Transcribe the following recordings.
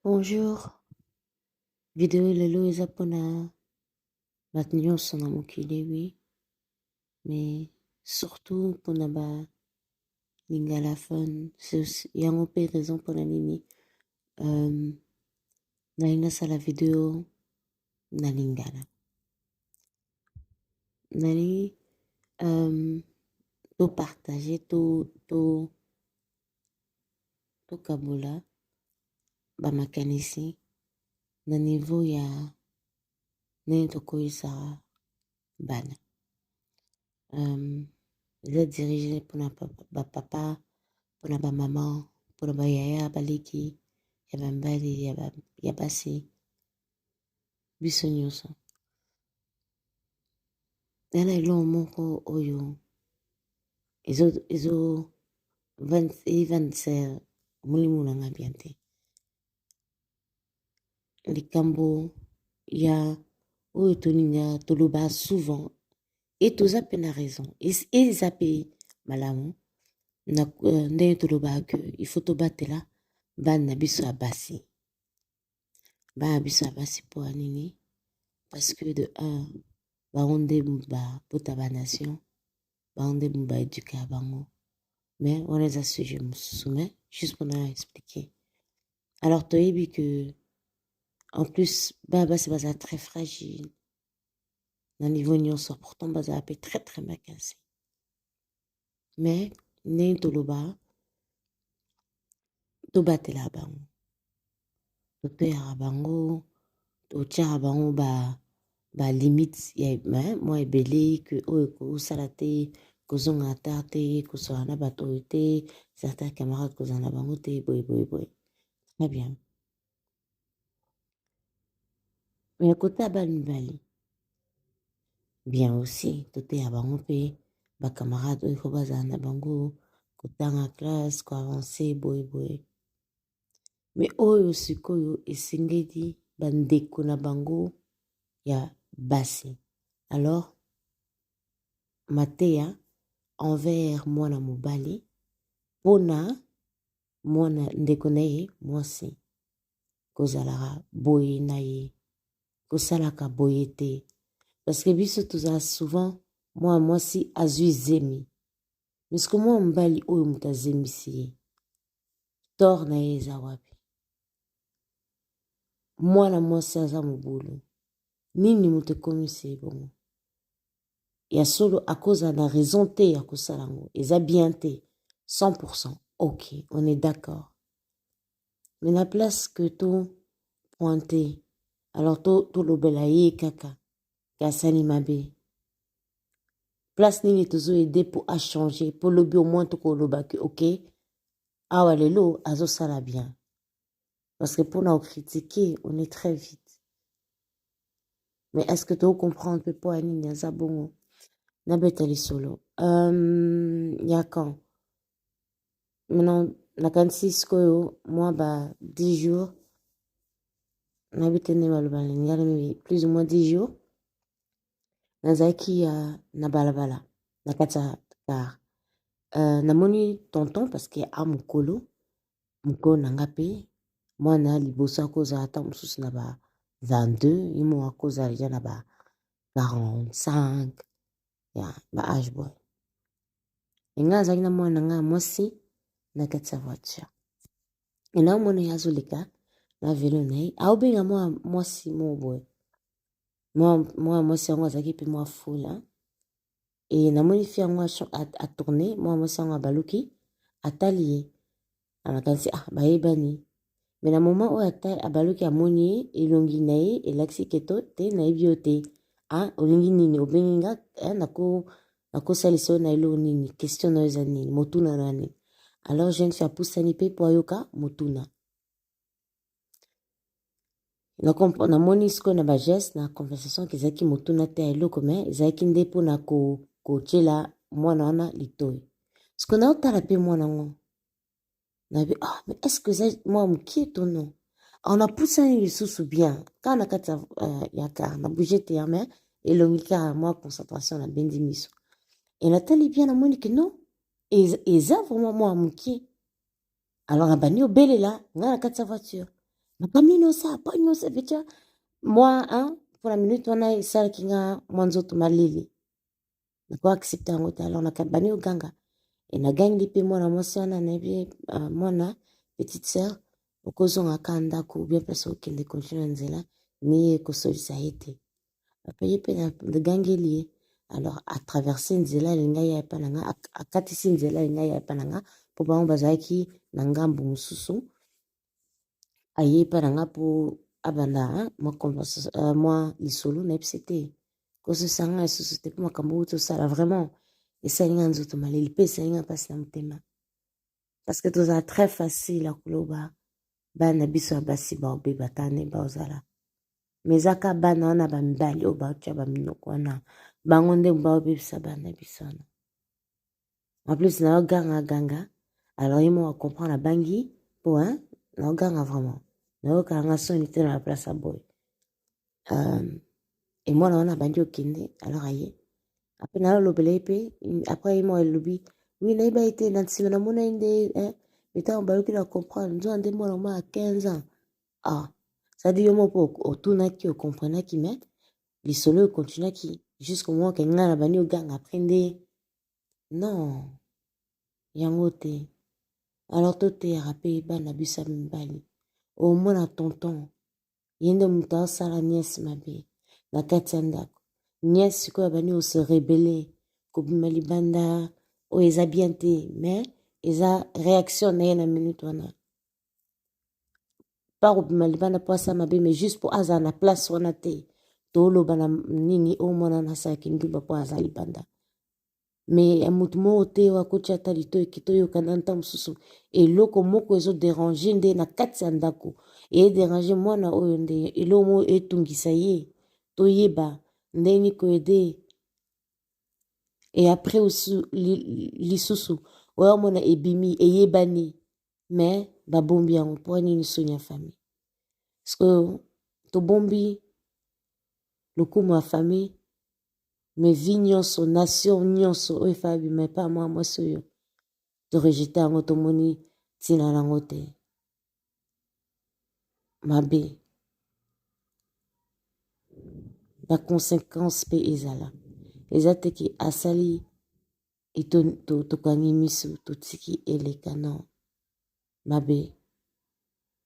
Bonjour, vidéo lelo eza mpona bato nyonso na mokili wi, mais surtout mpona balingalaphone. Yango mpe raison mpona nini nalingi nasala video na lingala. Nalingi topartage tokabola bamakanisi na niveau ya ndenge tokoyisaka bana. Eza dirige mpona bapapa, mpona bamama, mpona bayaya baleki ya bambali ya basi, biso nyonso. Yana eloko moko oyo evandisa molimo nanga bien te. Likambo ya oyo toninga toloba souvent et toza mpe na raison eza mpe malamu na ndenge tolobaka ke il faut tobatela bana na biso ya basi. Bana biso ya basi mpo ya nini? Parce que de un bango nde babota banation, bango nde baeduka bango, mais wana eza sujet mosusu, mais juste mpona expliquer. Alors toyebi que en plus bana basi baza très fragile na niveau nyonso, pourtant bazala mpe très très makasi, mais ndenge toloba tobatela bango, totoyaka bango, totiaka bango balimite ya mwa ebele ke oyo kosala te, kozonga ata te, kosola na bato oyo te, certains camarades kozala na bango te, boye. Très bien. Mais kota bana mibali bien aussi toteya bango mpe bacamarade oyo fo bazala na bango kotanga classe koavance boye. Mais oyo sikoyo esengeli bandeko na bango ya basi. Alors mateya envers mwana mobali mpona mwana ndeko na ye mwasi kozalaka boye na ye, kosalaka boye te. Parce que biso tozala souvent mwana mwasi azwi zemi, miske mwana mobali oyo moto azemisi ye tort na ye eza wapi? Mwana mwasi aza mobulu nini moto ekomisi ye bongo? Ya solo akozala na raison te ya kosala yango, eza bien te 100%. Ok, on est d'accord. Mais na place que to pointe, alors to lobela ye kaka kasali mabe, place nini tozo aider pour a changer, pour lobi au moins toko loba ke ok awa lelo azosala bien. Parce que pour nous critiquer, on est très vite. Mais est-ce que tu comprends un peu pour Anine Yazabongo? Nabetali solo. Ya quand? Maintenant, la 46 koyo, moi, 10 jours. Nabetene balobala, plus ou moins 10 jours. Nazaki na balabala. Na kata car. Namoni tonton parce que a mukolo nangape. Moi na liboso akoza ata mosusu na 22, imo akoza deja na 45, ya âge boy. Nga azaki na mwana nga mwasi na kati ya voiture. Ena mwana yazoleka na velo na ye, aobenga mwasi mo boy. Mwa mwasi yango azaki pe mwa fula. E namoni fi yango a tourné, mwa mwasi yango abaluki atali ye. Anakanisi bayebani. Mais na moment oyo abaluki amoni ye elongi na ye elakisi keto te nayebi yo te. Olingi nini obengi nga nakosalisa yo na eloko nini, question na yo eza nini, motuna na nini. Alors jeune fille apusani pe po ayoka motuna. Namoni sikoyo na bageste na conversation ke ezalaki motuna te ya eloko, me ezalaki nde mpona kotiela mwana wana litoi. Sikoyo naotala pe mwana ngo nabi mais est-ce que ça moi mokie to non? On a poussé les sous bien quand on a kata ya car na bouger te ya mais elongi car moi concentration na bendi miso. Et Nathalie bien na moni que non et ça vraiment moi mokie. Alors na bani obele là nga na kata voiture. Makamino sa ponyo sa vicha. Moi, hein, pour la minute, on a ça qui nga mwanzoto malili. Nako accepter yango te alors nakabani oganga. Et na gang lipe mwana mwasi wana na yebi mwana petite sœur okozonga ka ndako ou bien place okende continue nzela ni ekosolisa ye te. Ape ye mpe na gangeli ye. Alors atraverse nzela elinga ya epa na nga akatisi nzela elinga ya epa na nga mpo bango bazalaki na ngambu mosusu aye epa na nga mpo abanda mwa lisolo nayebisi te kososanga lisusu te mpo makambo oyo tosala vraiment esalinga nzoto maleli mpe esalinga mpasi na motema parce que tozala très facile akoloba bana biso ya basi baobeba ta nde baozala me ezaka bana wana bamibali oyo baotya baminoko wana bango nde baobebisa bana biso wana en plus naoganga alors ye mo acomprendre abangi mpo naoganga vraiment nayokalanga soni te na baplace ya boy e mwana wana abandi okende alors aye ape nalolobela ye mpe apres ye mo elobi wi nayeba ye te na nsima namona ye nde metango bayoki na comprendre nzoa nde mwana mwa ya 15 ans cestadire yo mo mpo otunaki okomprenaki me lisolo oyo continuaki jusqu'au moment ke ngai na bandi oganga apres nde non yango te alors toteyaka mpe bana biso ya mibali omona tonton ye nde moto aosala niese mabe na kati ya ndako niese sikoyo abandi ose rebele kobima libanda oyo eza bien te mais eza réaction na ye na minute wana pa kobima libanda mpo asala mabe mais juste mpo azala na place wana te toloba na nini oyo mwana nasalaki ndumba mpo aza libanda me motu moko te wakoti ata litoyi toyokana ntango mosusu eloko moko ezoderange nde na kati ya ndako ederange mwana oyo nde eloko moko etungisa ye toyeba ndeni koyede e après aussi lisusu oyo mona ebimi eyebani me babombi yango mpo nini soni ya famille parceque tobombi lokumu ya famille me vi nyonso nation nyonso oyo efa bima epa mwa mwasi oyo torejete yango tomoni ntina nango te mabe baconséquence mpe ezala eza teke asali tokangi miso totiki eleka non mabe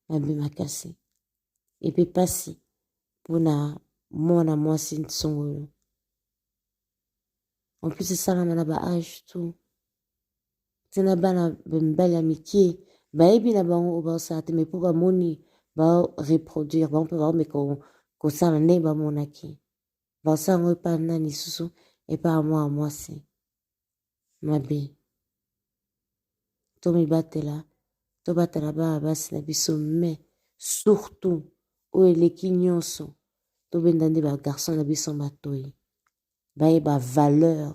makasi epe pasi mpona mwana mwasi songolo en plus esalama na baage tu ntina bana mibali ya mike bayebi na bango oyo baosala te me mpo bamoni baoreproduire bango mpe baomeka kosala nde bamonaki baosala yango epa nani lisusu epa ya mwana mwasi mabe tobatela bana basi na biso me surtout oyo eleki nyonso tobenda nde bagarson na biso matoyi bayeba valeur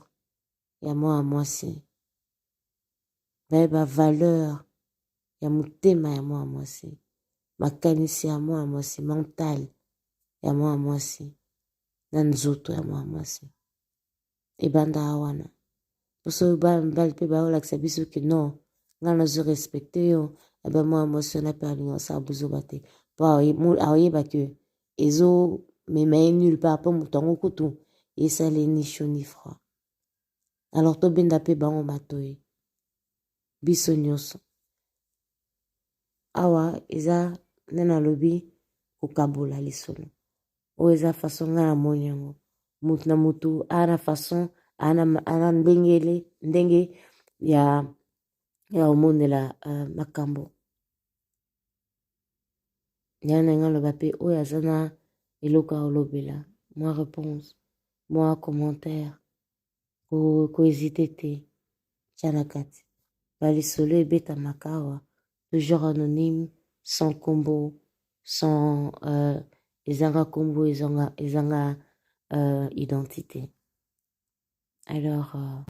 ya mwana mwasi bayeba valeur ya motema ya mwana mwasi makanisi ya mwana mwasi mental ya mwana mwasi na nzoto ya mwana mwasi ebanda wana poso bana mibali mpe baolakisa biso ke non ngai nazorespecte yo aba mwana mwasi wana mpe alinga osala bozoba te mpo aoyeba ke ezomema ye nulle part mpo moto yango kutu esali ni chaud ni froid alors tobenda mpe bango matoyi biso nyonso awa eza nde nalobi kokabola lisolo oyo eza façon ngai namoni yango motu na motu ana façon ana ndenge ya omonela makambo yana ngai aloba mpe oyo aza na eloko aolobela mwa réponse mwa commentaire kohésite te tia na kati balisolo ebetamaka awa toujours anonyme sans kombo sans ezanga kombo ezanga identité alors